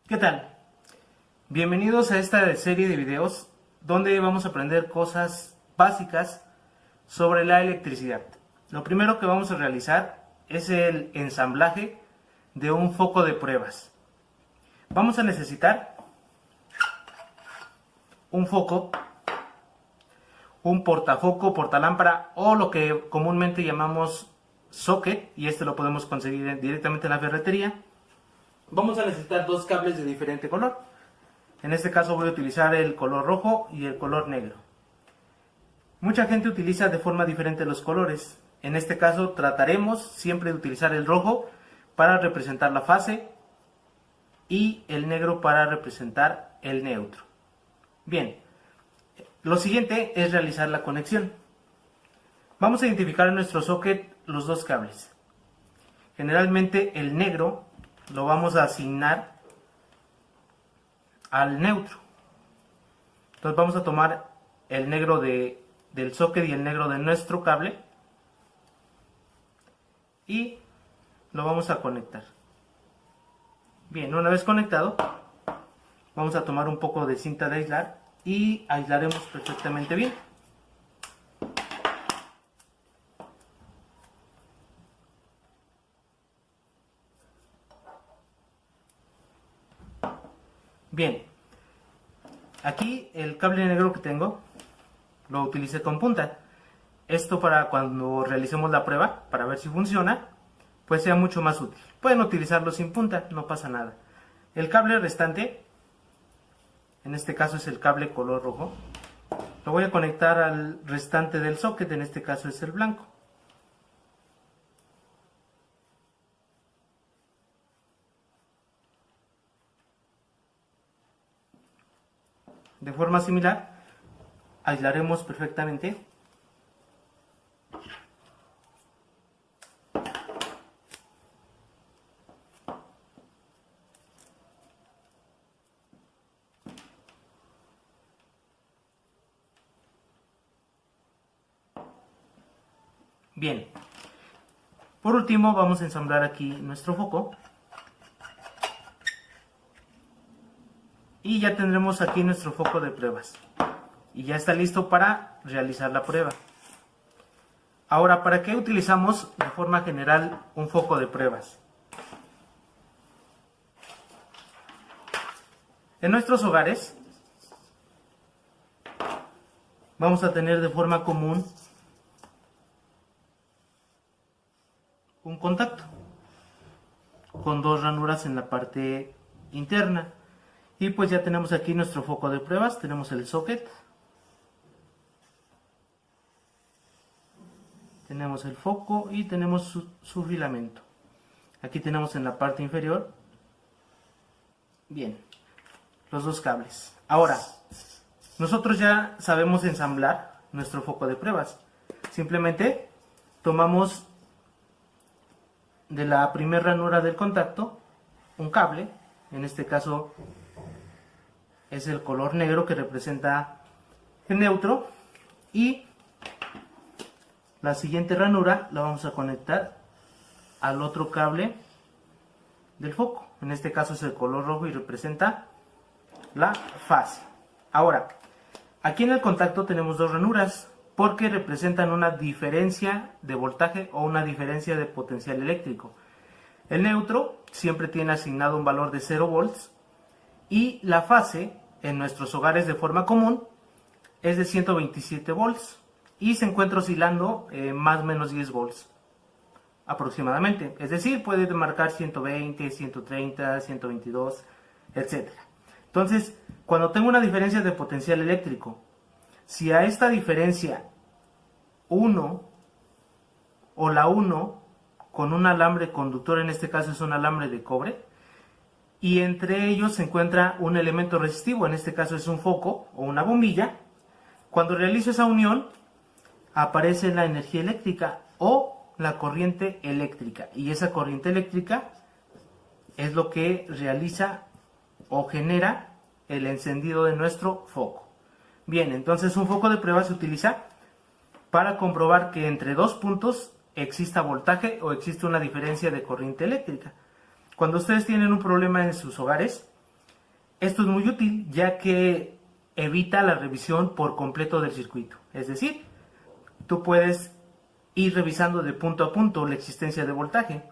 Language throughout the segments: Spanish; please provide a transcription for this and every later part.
¿Qué tal? Bienvenidos a esta serie de videos donde vamos a aprender cosas básicas sobre la electricidad. Lo primero que vamos a realizar es el ensamblaje de un foco de pruebas. Vamos a necesitar un foco, un portafoco, portalámpara o lo que comúnmente llamamos socket, y este lo podemos conseguir directamente en la ferretería. Vamos a necesitar dos cables de diferente color. En este caso voy a utilizar el color rojo y el color negro. Mucha gente utiliza de forma diferente los colores. En este caso trataremos siempre de utilizar el rojo para representar la fase y el negro para representar el neutro. Bien, lo siguiente es realizar la conexión. Vamos a identificar en nuestro socket los dos cables. Generalmente el negro lo vamos a asignar al neutro. Entonces vamos a tomar el negro del socket y el negro de nuestro cable y lo vamos a conectar. Bien, una vez conectado, vamos a tomar un poco de cinta de aislar y aislaremos perfectamente bien. Bien, aquí el cable negro que tengo lo utilicé con punta. Esto para cuando realicemos la prueba, para ver si funciona, pues sea mucho más útil. Pueden utilizarlo sin punta, no pasa nada. El cable restante, en este caso es el cable color rojo, lo voy a conectar al restante del socket, en este caso es el blanco. De forma similar, aislaremos perfectamente. Bien, por último vamos a ensamblar aquí nuestro foco. Y ya tendremos aquí nuestro foco de pruebas. Y ya está listo para realizar la prueba. Ahora, ¿para qué utilizamos de forma general un foco de pruebas? En nuestros hogares vamos a tener de forma común un contacto con dos ranuras en la parte interna. Y pues ya tenemos aquí nuestro foco de pruebas, tenemos el socket, tenemos el foco y tenemos su filamento. Aquí tenemos en la parte inferior, bien, los dos cables. Ahora, nosotros ya sabemos ensamblar nuestro foco de pruebas. Simplemente tomamos de la primera ranura del contacto un cable, en este caso es el color negro que representa el neutro, y la siguiente ranura la vamos a conectar al otro cable del foco. En este caso es el color rojo y representa la fase. Ahora, aquí en el contacto tenemos dos ranuras porque representan una diferencia de voltaje o una diferencia de potencial eléctrico. El neutro siempre tiene asignado un valor de 0 volts y la fase en nuestros hogares de forma común es de 127 volts y se encuentra oscilando más o menos 10 volts aproximadamente. Es decir, puede marcar 120, 130, 122, etc. Entonces, cuando tengo una diferencia de potencial eléctrico, si a esta diferencia 1 o la 1 con un alambre conductor, en este caso es un alambre de cobre, y entre ellos se encuentra un elemento resistivo, en este caso es un foco o una bombilla, cuando realizo esa unión aparece la energía eléctrica o la corriente eléctrica, y esa corriente eléctrica es lo que realiza o genera el encendido de nuestro foco. Bien, entonces un foco de prueba se utiliza para comprobar que entre dos puntos exista voltaje o existe una diferencia de corriente eléctrica. Cuando ustedes tienen un problema en sus hogares, Esto es muy útil ya que evita la revisión por completo del circuito. Es decir, tú puedes ir revisando de punto a punto la existencia de voltaje.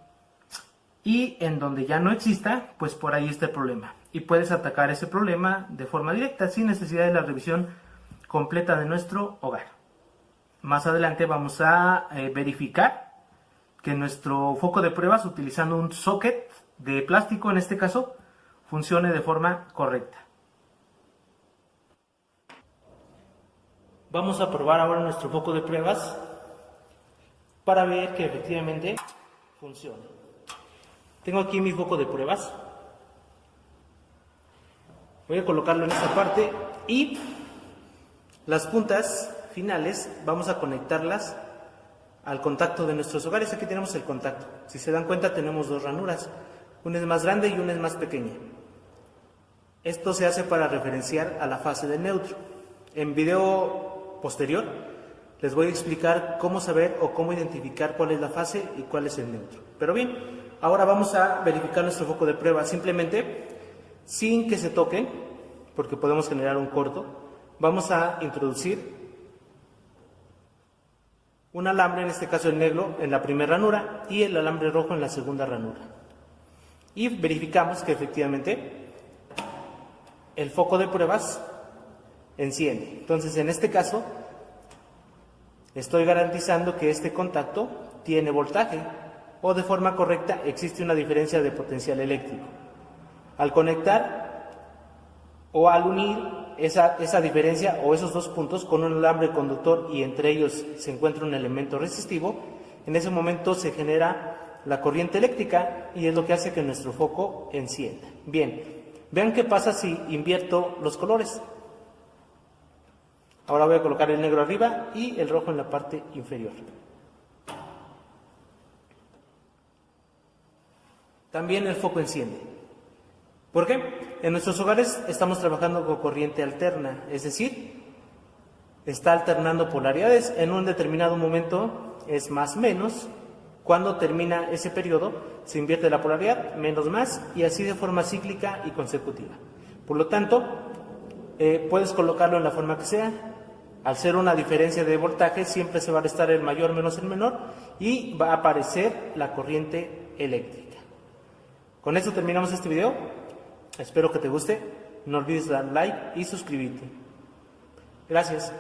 Y en donde ya no exista, pues por ahí está el problema. Y puedes atacar ese problema de forma directa, sin necesidad de la revisión completa de nuestro hogar. Más adelante vamos a verificar que nuestro foco de pruebas, utilizando un socket de plástico en este caso, funcione de forma correcta. Vamos a probar ahora nuestro foco de pruebas para ver que efectivamente funciona. Tengo aquí mi foco de pruebas. Voy a colocarlo en esta parte y las puntas finales vamos a conectarlas al contacto de nuestros hogares. Aquí tenemos el contacto. Si se dan cuenta, tenemos dos ranuras. Una es más grande y una es más pequeña. Esto se hace para referenciar a la fase del neutro. En video posterior les voy a explicar cómo saber o cómo identificar cuál es la fase y cuál es el neutro. Pero bien, ahora vamos a verificar nuestro foco de prueba. Simplemente, sin que se toquen, porque podemos generar un corto, vamos a introducir un alambre, en este caso el negro, en la primera ranura y el alambre rojo en la segunda ranura. Y verificamos que efectivamente el foco de pruebas enciende. Entonces, en este caso, estoy garantizando que este contacto tiene voltaje o de forma correcta existe una diferencia de potencial eléctrico. Al conectar o al unir esa diferencia o esos dos puntos con un alambre conductor y entre ellos se encuentra un elemento resistivo, en ese momento se genera la corriente eléctrica y es lo que hace que nuestro foco encienda. Bien, vean qué pasa si invierto los colores. Ahora voy a colocar el negro arriba y el rojo en la parte inferior. También el foco enciende. ¿Por qué? En nuestros hogares estamos trabajando con corriente alterna, es decir, está alternando polaridades. En un determinado momento es más menos. Cuando termina ese periodo se invierte la polaridad, menos más, y así de forma cíclica y consecutiva. Por lo tanto, puedes colocarlo en la forma que sea. Al ser una diferencia de voltaje, siempre se va a restar el mayor menos el menor y va a aparecer la corriente eléctrica. Con esto terminamos este video. Espero que te guste. No olvides dar like y suscribirte. Gracias.